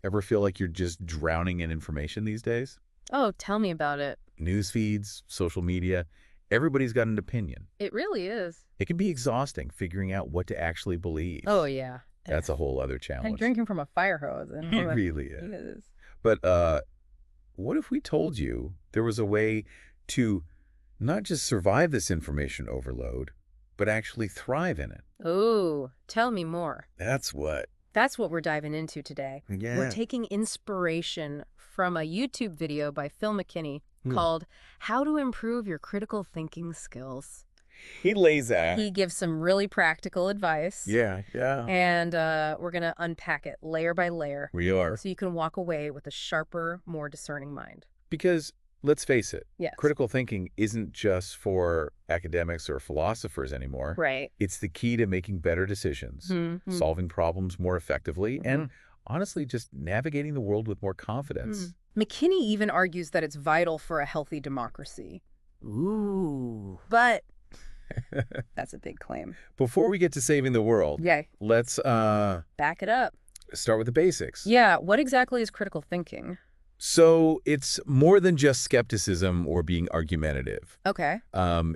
Ever feel like you're just drowning in information these days? Oh, tell me about it. News feeds, social media, everybody's got an opinion. It really is. It can be exhausting figuring out what to actually believe. Oh, yeah. That's a whole other Like challenge. drinking from a fire hose. And It really is. It is. But what if we told you there was a way to not just survive this information overload, but actually thrive in it? Oh, tell me more. That's what. That's what we're diving into today. Yeah. We're taking inspiration from a YouTube video by Phil McKinney called How to Improve Your Critical Thinking Skills. He lays out. He gives some really practical advice. Yeah. And we're going to unpack it layer by layer We are. so you can walk away with a sharper, more discerning mind. Because let's face it, Yes. critical thinking isn't just for academics or philosophers anymore. Right. It's the key to making better decisions, Mm-hmm. solving problems more effectively, and honestly, just navigating the world with more confidence. McKinney even argues that it's vital for a healthy democracy. Ooh. But that's a big claim. Before we get to saving the world, Yay. let's Back it up. start with the basics. Yeah, what exactly is critical thinking? So it's more than just skepticism or being argumentative. Okay.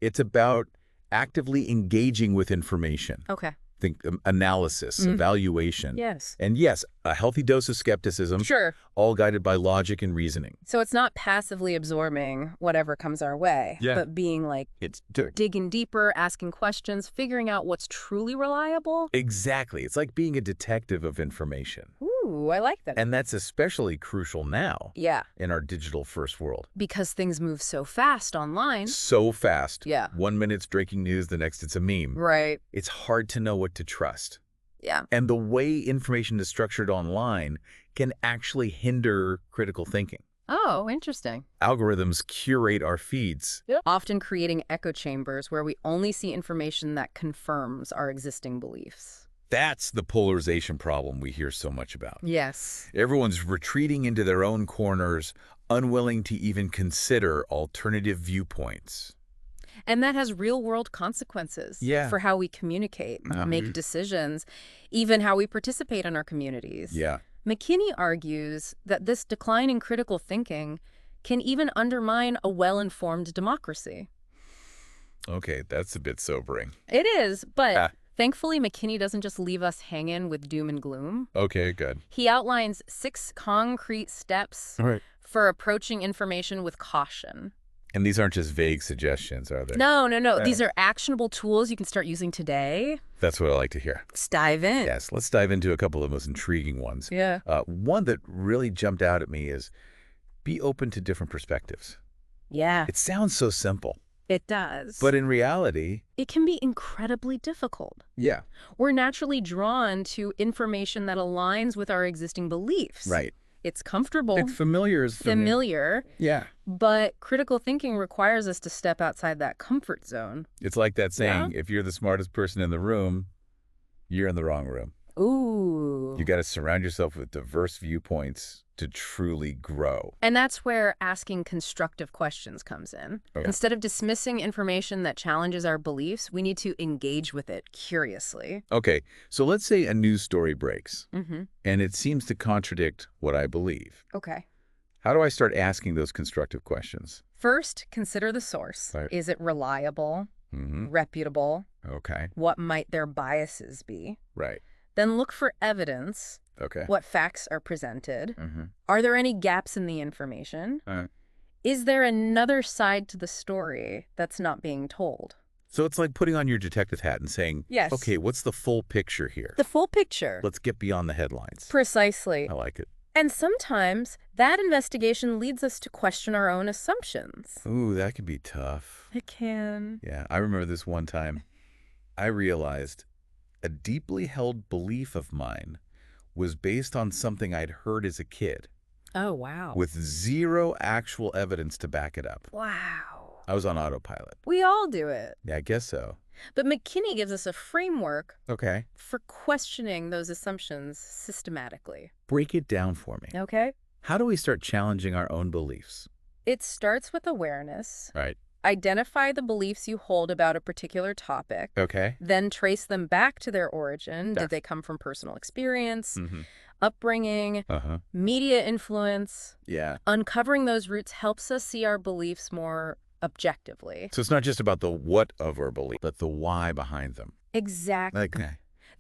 It's about actively engaging with information. Okay. Think analysis, evaluation. Yes. And yes, a healthy dose of skepticism, Sure. all guided by logic and reasoning. So it's not passively absorbing whatever comes our way, Yeah. but being like It's digging deeper, asking questions, figuring out what's truly reliable. exactly. It's like being a detective of information. Ooh, I like that. And that's especially crucial now Yeah, in our digital first world. because things move so fast online. So fast. Yeah. 1 minute it's breaking news, the next it's a meme. Right. It's hard to know what to trust. Yeah. And the way information is structured online can actually hinder critical thinking. Oh, interesting. Algorithms curate our feeds. Often creating echo chambers where we only see information that confirms our existing beliefs. That's the polarization problem we hear so much about. Yes. Everyone's retreating into their own corners, unwilling to even consider alternative viewpoints. And that has real-world consequences for how we communicate, make decisions, even how we participate in our communities. Yeah. McKinney argues that this decline in critical thinking can even undermine a well-informed democracy. Okay, that's a bit sobering. It is, but thankfully McKinney doesn't just leave us hanging with doom and gloom. Okay, good. He outlines 6 concrete steps for approaching information with caution. And these aren't just vague suggestions, are they? No. These are actionable tools you can start using today. That's what I like to hear. Let's dive in. Yes, let's dive into a couple of the most intriguing ones. Yeah. One that really jumped out at me is be open to different perspectives. Yeah, It sounds so simple, it does. but in reality, it can be incredibly difficult. yeah, We're naturally drawn to information that aligns with our existing beliefs. right. It's comfortable, It's familiar as familiar, Yeah. but critical thinking requires us to step outside that comfort zone. It's like that saying, if you're the smartest person in the room, you're in the wrong room. Ooh. You got to surround yourself with diverse viewpoints to truly grow. And that's where asking constructive questions comes in. Okay. Instead of dismissing information that challenges our beliefs, we need to engage with it curiously. Okay, so let's say a news story breaks, Mm-hmm. and it seems to contradict what I believe. Okay. How do I start asking those constructive questions? First, consider the source. Right. Is it reliable, Mm-hmm. reputable? Okay, What might their biases be? right. Then look for evidence. Okay. What facts are presented? Mm-hmm. Are there any gaps in the information? Is there another side to the story that's not being told? So it's like putting on your detective hat and saying, Yes. okay, what's the full picture here? The full picture. Let's get beyond the headlines. Precisely. I like it. And sometimes that investigation leads us to question our own assumptions. Ooh, that could be tough. It can. Yeah, I remember this one time. I realized a deeply held belief of mine was based on something I'd heard as a kid, Oh, wow. with zero actual evidence to back it up. Wow. I was on autopilot. We all do it. Yeah, I guess so. But McKinney gives us a framework Okay. for questioning those assumptions systematically. Break it down for me. Okay? How do we start challenging our own beliefs? It starts with awareness. Right. Identify the beliefs you hold about a particular topic. Okay. Then trace them back to their origin. Def- Did they come from personal experience? Mm-hmm. upbringing, media influence. Yeah. Uncovering those roots helps us see our beliefs more objectively. So it's not just about the what of our belief, but the why behind them. Exactly. Okay.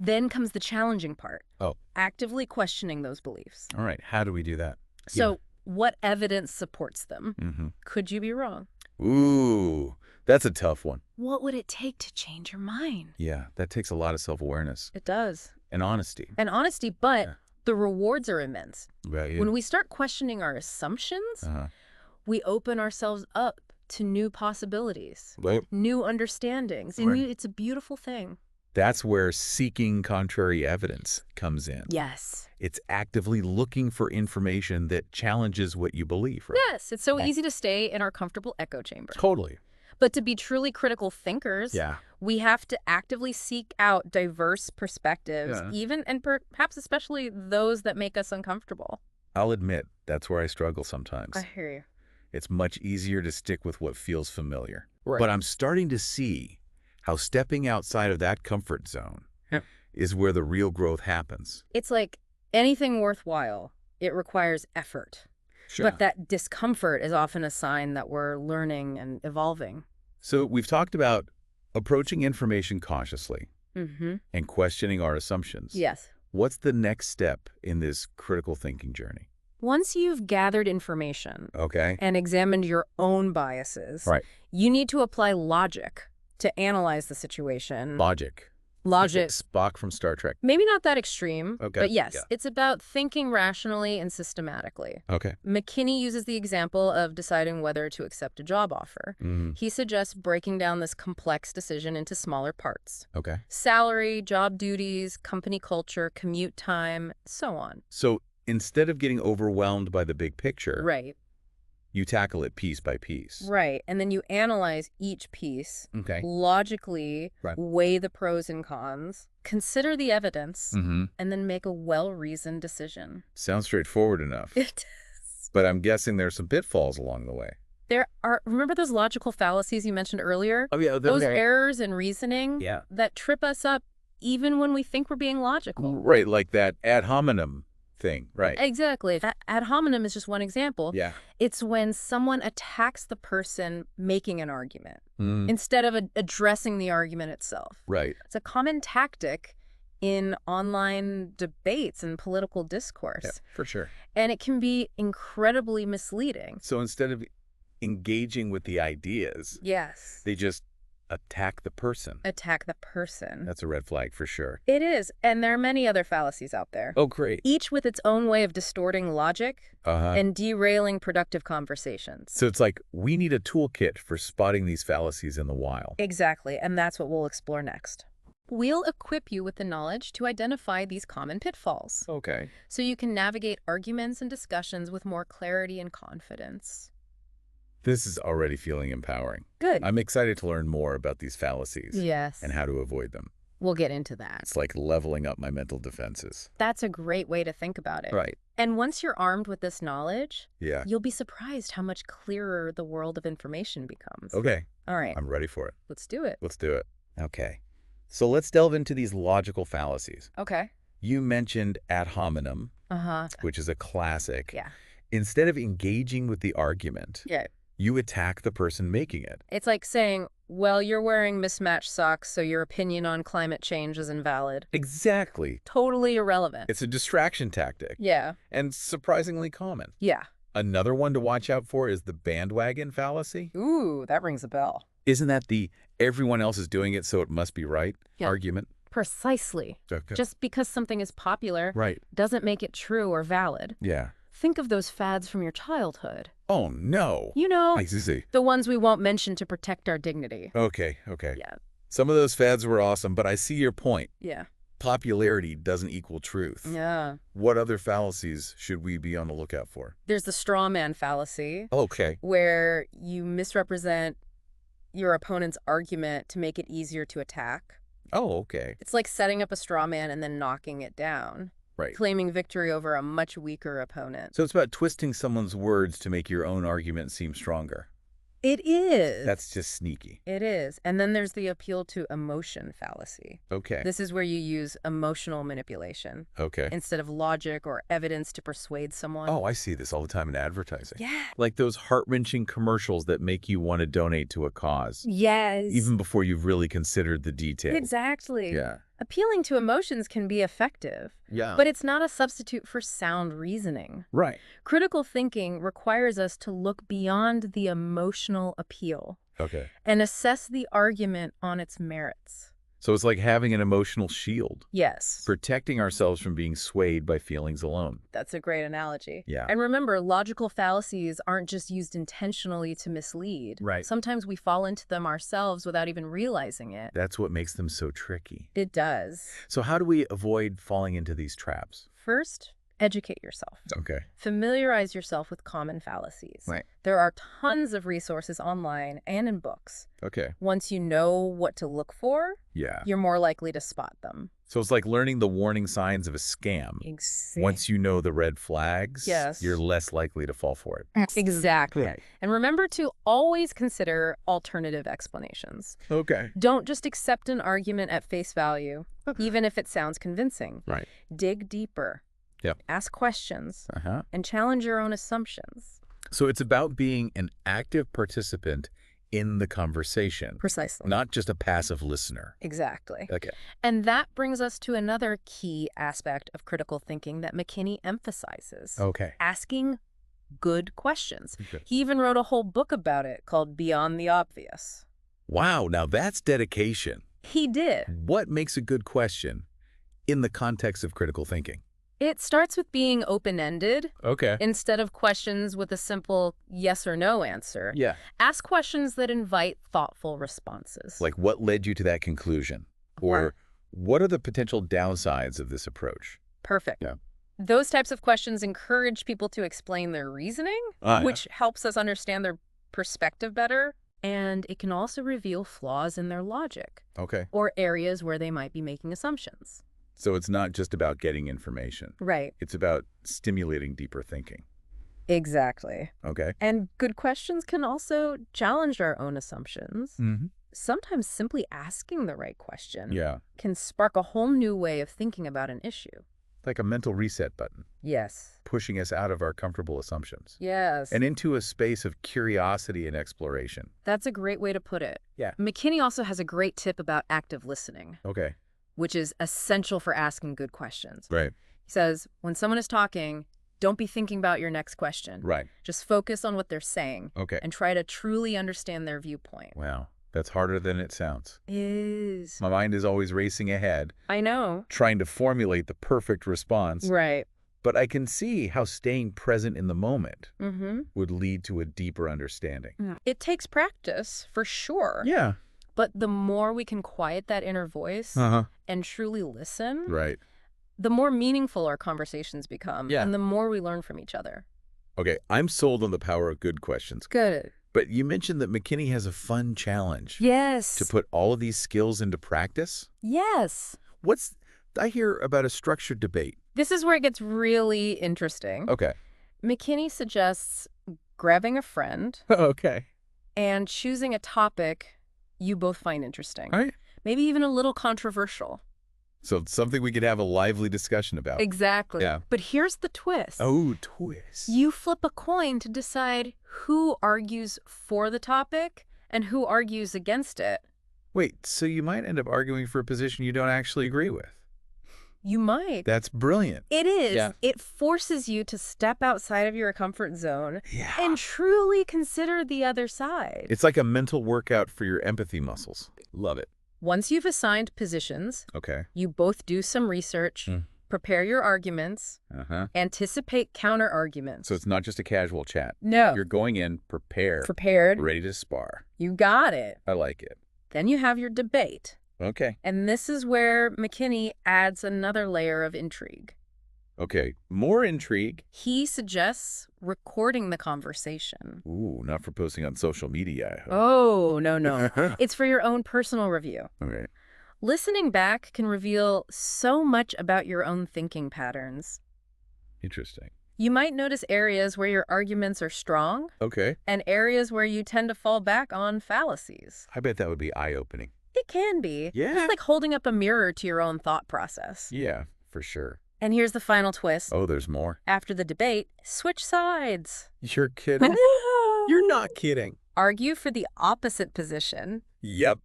Then comes the challenging part. Oh. Actively questioning those beliefs. All right. How do we do that? So what evidence supports them? Could you be wrong? Ooh, that's a tough one. What would it take to change your mind? Yeah, that takes a lot of self-awareness. It does. And honesty. But the rewards are immense. Right. When we start questioning our assumptions, we open ourselves up to new possibilities, new understandings. And it's a beautiful thing. That's where seeking contrary evidence comes in. Yes. It's actively looking for information that challenges what you believe, right? Yes, it's so easy to stay in our comfortable echo chamber. Totally. But to be truly critical thinkers, we have to actively seek out diverse perspectives, even and perhaps especially those that make us uncomfortable. I'll admit, that's where I struggle sometimes. I hear you. It's much easier to stick with what feels familiar. Right. But I'm starting to see how stepping outside of that comfort zone is where the real growth happens. It's like anything worthwhile, it requires effort. Sure. But that discomfort is often a sign that we're learning and evolving. So we've talked about approaching information cautiously and questioning our assumptions. Yes. What's the next step in this critical thinking journey? Once you've gathered information and examined your own biases, you need to apply logic to analyze the situation. Logic. Logic. Spock from Star Trek. Maybe not that extreme, but yes, it's about thinking rationally and systematically. McKinney uses the example of deciding whether to accept a job offer. He suggests breaking down this complex decision into smaller parts. Salary, job duties, company culture, commute time, so on. So instead of getting overwhelmed by the big picture, you tackle it piece by piece. Right. And then you analyze each piece, logically weigh the pros and cons, consider the evidence, and then make a well-reasoned decision. Sounds straightforward enough. It is. But I'm guessing there's some pitfalls along the way. There are, remember those logical fallacies you mentioned earlier? Oh, yeah. Those errors in reasoning that trip us up even when we think we're being logical. Right, like that ad hominem thing, right? Exactly. That ad hominem is just one example. Yeah. It's when someone attacks the person making an argument instead of addressing the argument itself. Right. It's a common tactic in online debates and political discourse. Yeah, for sure. And it can be incredibly misleading. So instead of engaging with the ideas, they just attack the person. Attack the person. That's a red flag for sure. It is. And there are many other fallacies out there. Oh, great. Each with its own way of distorting logic and derailing productive conversations. So it's like we need a toolkit for spotting these fallacies in the wild. Exactly. And that's what we'll explore next. We'll equip you with the knowledge to identify these common pitfalls. So you can navigate arguments and discussions with more clarity and confidence. This is already feeling empowering. Good. I'm excited to learn more about these fallacies. Yes. And how to avoid them. We'll get into that. It's like leveling up my mental defenses. That's a great way to think about it. Right. And once you're armed with this knowledge, yeah, you'll be surprised how much clearer the world of information becomes. Okay. All right. I'm ready for it. Let's do it. Let's do it. Okay. So let's delve into these logical fallacies. Okay. You mentioned ad hominem, which is a classic. Yeah. Instead of engaging with the argument, you attack the person making it. It's like saying, well, you're wearing mismatched socks, so your opinion on climate change is invalid. Exactly. Totally irrelevant. It's a distraction tactic. Yeah. And surprisingly common. Yeah. Another one to watch out for is the bandwagon fallacy. Ooh, that rings a bell. Isn't that the everyone else is doing it, so it must be right argument? Precisely. Okay. Just because something is popular doesn't make it true or valid. Yeah. Think of those fads from your childhood. Oh, no. You know, I see. The ones we won't mention to protect our dignity. Okay. Yeah. Some of those fads were awesome, but I see your point. Yeah. Popularity doesn't equal truth. Yeah. What other fallacies should we be on the lookout for? There's the straw man fallacy. Okay. Where you misrepresent your opponent's argument to make it easier to attack. Oh, okay. It's like setting up a straw man and then knocking it down. Right. Claiming victory over a much weaker opponent. So it's about twisting someone's words to make your own argument seem stronger. It is. That's just sneaky. It is. And then there's the appeal to emotion fallacy. Okay. This is where you use emotional manipulation. Okay. Instead of logic or evidence to persuade someone. Oh, I see this all the time in advertising. Yeah. Like those heart-wrenching commercials that make you want to donate to a cause. Yes. Even before you've really considered the details. Exactly. Yeah. Appealing to emotions can be effective. Yeah. But it's not a substitute for sound reasoning. Right. Critical thinking requires us to look beyond the emotional appeal. Okay. And assess the argument on its merits. So it's like having an emotional shield. Yes. Protecting ourselves from being swayed by feelings alone. That's a great analogy. Yeah. And remember, logical fallacies aren't just used intentionally to mislead. Right. Sometimes we fall into them ourselves without even realizing it. That's what makes them so tricky. It does. So how do we avoid falling into these traps? First, educate yourself. Okay. Familiarize yourself with common fallacies. Right. There are tons of resources online and in books. Okay. Once you know what to look for, Yeah. you're more likely to spot them. So it's like learning the warning signs of a scam. Exactly. Once you know the red flags, Yes. you're less likely to fall for it. Exactly. Right. And remember to always consider alternative explanations. Okay. Don't just accept an argument at face value, even if it sounds convincing. Right. Dig deeper. Yep. Ask questions. Uh-huh. And challenge your own assumptions. So it's about being an active participant in the conversation. Precisely. Not just a passive listener. Exactly. Okay. And that brings us to another key aspect of critical thinking that McKinney emphasizes. Okay. Asking good questions. Okay. He even wrote a whole book about it called Beyond the Obvious. Wow, now that's dedication. He did. What makes a good question in the context of critical thinking? It starts with being open-ended Okay. instead of questions with a simple yes or no answer. Yeah. Ask questions that invite thoughtful responses. Like what led you to that conclusion? Or what are the potential downsides of this approach? Perfect. Yeah. Those types of questions encourage people to explain their reasoning, which helps us understand their perspective better. And it can also reveal flaws in their logic. Okay. Or areas where they might be making assumptions. So it's not just about getting information. Right. It's about stimulating deeper thinking. Exactly. Okay. And good questions can also challenge our own assumptions. Mm-hmm. Sometimes simply asking the right question can spark a whole new way of thinking about an issue. Like a mental reset button. Yes. Pushing us out of our comfortable assumptions. Yes. And into a space of curiosity and exploration. That's a great way to put it. Yeah. McKinney also has a great tip about active listening. Okay. Which is essential for asking good questions. Right. He says, when someone is talking, don't be thinking about your next question. Right. Just focus on what they're saying. Okay. And try to truly understand their viewpoint. Wow. That's harder than it sounds. It is. My mind is always racing ahead. I know. Trying to formulate the perfect response. Right. But I can see how staying present in the moment would lead to a deeper understanding. It takes practice, for sure. Yeah. But the more we can quiet that inner voice and truly listen, Right. the more meaningful our conversations become Yeah. and the more we learn from each other. Okay, I'm sold on the power of good questions. Good. But you mentioned that McKinney has a fun challenge. Yes. To put all of these skills into practice? Yes. I hear about a structured debate. This is where it gets really interesting. Okay. McKinney suggests grabbing a friend Okay. and choosing a topic you both find interesting. All right. Maybe even a little controversial. So it's something we could have a lively discussion about. Exactly. Yeah. But here's the twist. Oh, twist. You flip a coin to decide who argues for the topic and who argues against it. Wait, so you might end up arguing for a position you don't actually agree with. You might. That's brilliant. It is. Yeah. It forces you to step outside of your comfort zone Yeah. and truly consider the other side. It's like a mental workout for your empathy muscles. Love it. Once you've assigned positions, Okay. you both do some research, prepare your arguments, anticipate counter-arguments. So it's not just a casual chat. No. You're going in prepared, ready to spar. You got it. I like it. Then you have your debate. Okay. And this is where McKinney adds another layer of intrigue. Okay. More intrigue. He suggests recording the conversation. Ooh, not for posting on social media, I hope. Oh, no. It's for your own personal review. Okay. Listening back can reveal so much about your own thinking patterns. Interesting. You might notice areas where your arguments are strong. Okay. And areas where you tend to fall back on fallacies. I bet that would be eye-opening. It can be. Yeah. It's like holding up a mirror to your own thought process. Yeah, for sure. And here's the final twist. Oh, there's more. After the debate, switch sides. You're kidding? You're not kidding. Argue for the opposite position. Yep.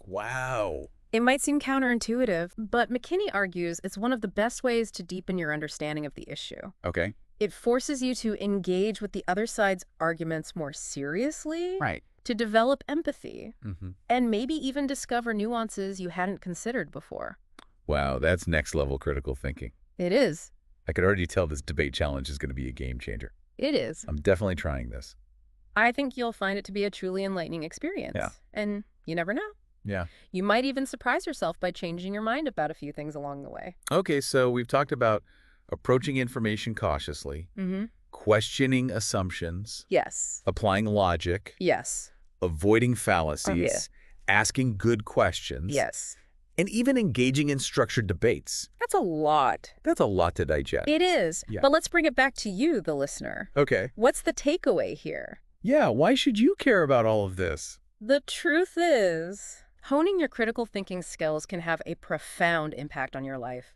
Wow. It might seem counterintuitive, but McKinney argues it's one of the best ways to deepen your understanding of the issue. Okay. It forces you to engage with the other side's arguments more seriously. Right. To develop empathy. Mm-hmm. And maybe even discover nuances you hadn't considered before. Wow, that's next-level critical thinking. It is. I could already tell this debate challenge is going to be a game changer. It is. I'm definitely trying this. I think you'll find it to be a truly enlightening experience. Yeah. And you never know. Yeah. You might even surprise yourself by changing your mind about a few things along the way. Okay, so we've talked about approaching information cautiously, questioning assumptions, Yes. applying logic, Yes. avoiding fallacies, asking good questions, Yes. and even engaging in structured debates. That's a lot. That's a lot to digest. It is. Yeah. But let's bring it back to you, the listener. Okay. What's the takeaway here? Yeah, why should you care about all of this? The truth is, honing your critical thinking skills can have a profound impact on your life.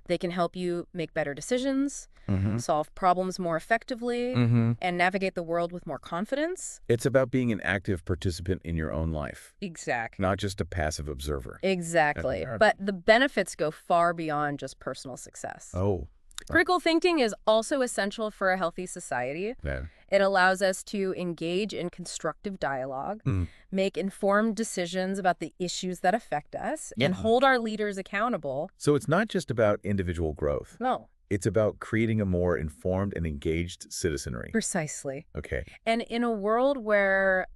They can help you make better decisions, solve problems more effectively, and navigate the world with more confidence. It's about being an active participant in your own life, Exactly. not just a passive observer. Exactly. But the benefits go far beyond just personal success. Oh. Critical thinking is also essential for a healthy society. Yeah. It allows us to engage in constructive dialogue, make informed decisions about the issues that affect us, and hold our leaders accountable. So it's not just about individual growth. No. It's about creating a more informed and engaged citizenry. Precisely. Okay. And in a world where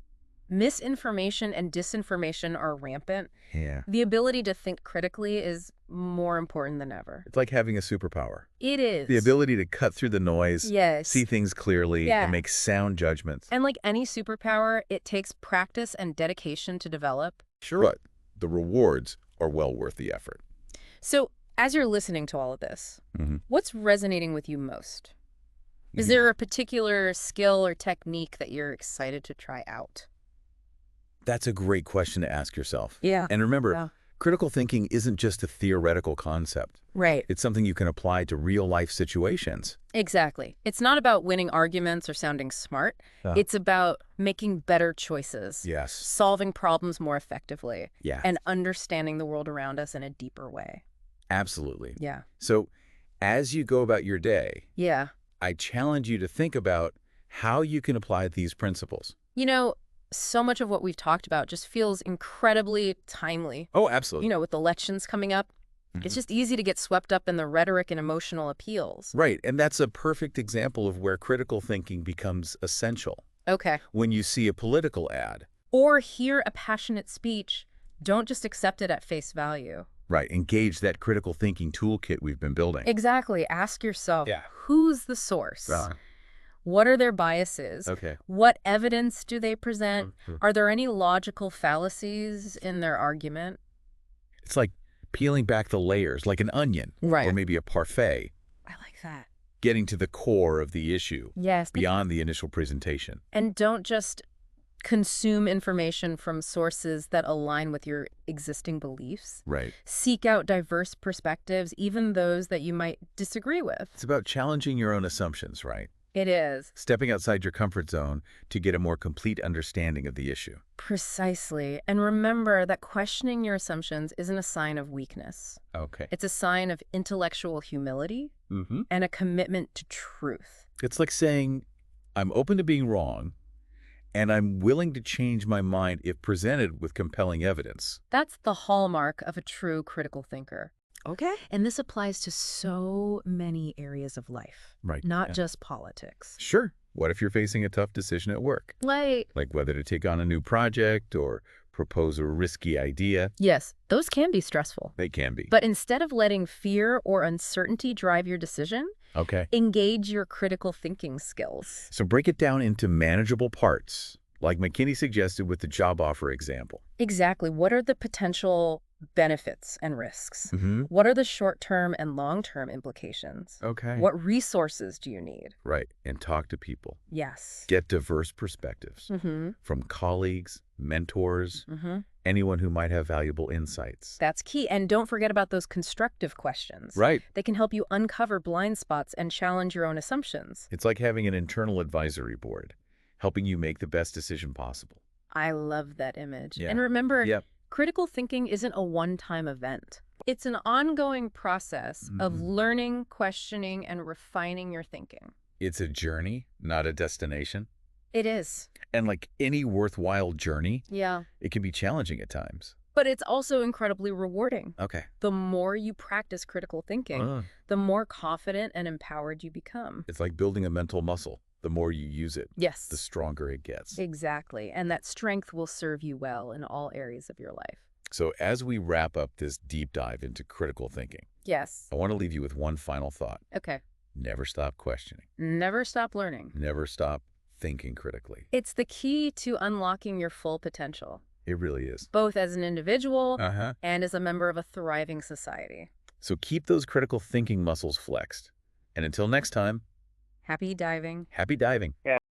misinformation and disinformation are rampant, the ability to think critically is more important than ever. It's like having a superpower. It is. The ability to cut through the noise, Yes. see things clearly, and make sound judgments. And like any superpower, it takes practice and dedication to develop. Sure. But the rewards are well worth the effort. So as you're listening to all of this, what's resonating with you most? Is there a particular skill or technique that you're excited to try out? That's a great question to ask yourself. Yeah. And remember, critical thinking isn't just a theoretical concept. Right. It's something you can apply to real-life situations. Exactly. It's not about winning arguments or sounding smart. It's about making better choices. Yes. Solving problems more effectively. Yeah. And understanding the world around us in a deeper way. Absolutely. Yeah. So as you go about your day, I challenge you to think about how you can apply these principles. You know, so much of what we've talked about just feels incredibly timely. Oh, absolutely. You know, with elections coming up, it's just easy to get swept up in the rhetoric and emotional appeals. Right. And that's a perfect example of where critical thinking becomes essential. Okay. When you see a political ad. Or hear a passionate speech, don't just accept it at face value. Right. Engage that critical thinking toolkit we've been building. Exactly. Ask yourself, who's the source? What are their biases? Okay. What evidence do they present? Are there any logical fallacies in their argument? It's like peeling back the layers like an onion. Right. Or maybe a parfait. I like that. Getting to the core of the issue. Yes. Beyond the initial presentation. And don't just consume information from sources that align with your existing beliefs. Right. Seek out diverse perspectives, even those that you might disagree with. It's about challenging your own assumptions, right? It is. Stepping outside your comfort zone to get a more complete understanding of the issue. Precisely. And remember that questioning your assumptions isn't a sign of weakness. Okay. It's a sign of intellectual humility and a commitment to truth. It's like saying, I'm open to being wrong, and I'm willing to change my mind if presented with compelling evidence. That's the hallmark of a true critical thinker. Okay. And this applies to so many areas of life. Right. Not just politics. Sure. What if you're facing a tough decision at work? Like whether to take on a new project or propose a risky idea? Yes, those can be stressful. They can be. But instead of letting fear or uncertainty drive your decision, okay, engage your critical thinking skills. So break it down into manageable parts. Like McKinney suggested with the job offer example. Exactly. What are the potential benefits and risks? What are the short-term and long-term implications? Okay. What resources do you need? Right. And talk to people. Yes. Get diverse perspectives from colleagues, mentors, anyone who might have valuable insights. That's key. And don't forget about those constructive questions. Right. They can help you uncover blind spots and challenge your own assumptions. It's like having an internal advisory board, helping you make the best decision possible. I love that image. Yeah. And remember, Yep. critical thinking isn't a one-time event. It's an ongoing process of learning, questioning, and refining your thinking. It's a journey, not a destination. It is. And like any worthwhile journey, Yeah. it can be challenging at times. But it's also incredibly rewarding. Okay. The more you practice critical thinking, the more confident and empowered you become. It's like building a mental muscle. The more you use it, Yes. the stronger it gets. Exactly. And that strength will serve you well in all areas of your life. So as we wrap up this deep dive into critical thinking, Yes. I want to leave you with one final thought. Okay. Never stop questioning. Never stop learning. Never stop thinking critically. It's the key to unlocking your full potential, It really is. both as an individual and as a member of a thriving society. So keep those critical thinking muscles flexed. And until next time, Happy diving. happy diving. Yeah.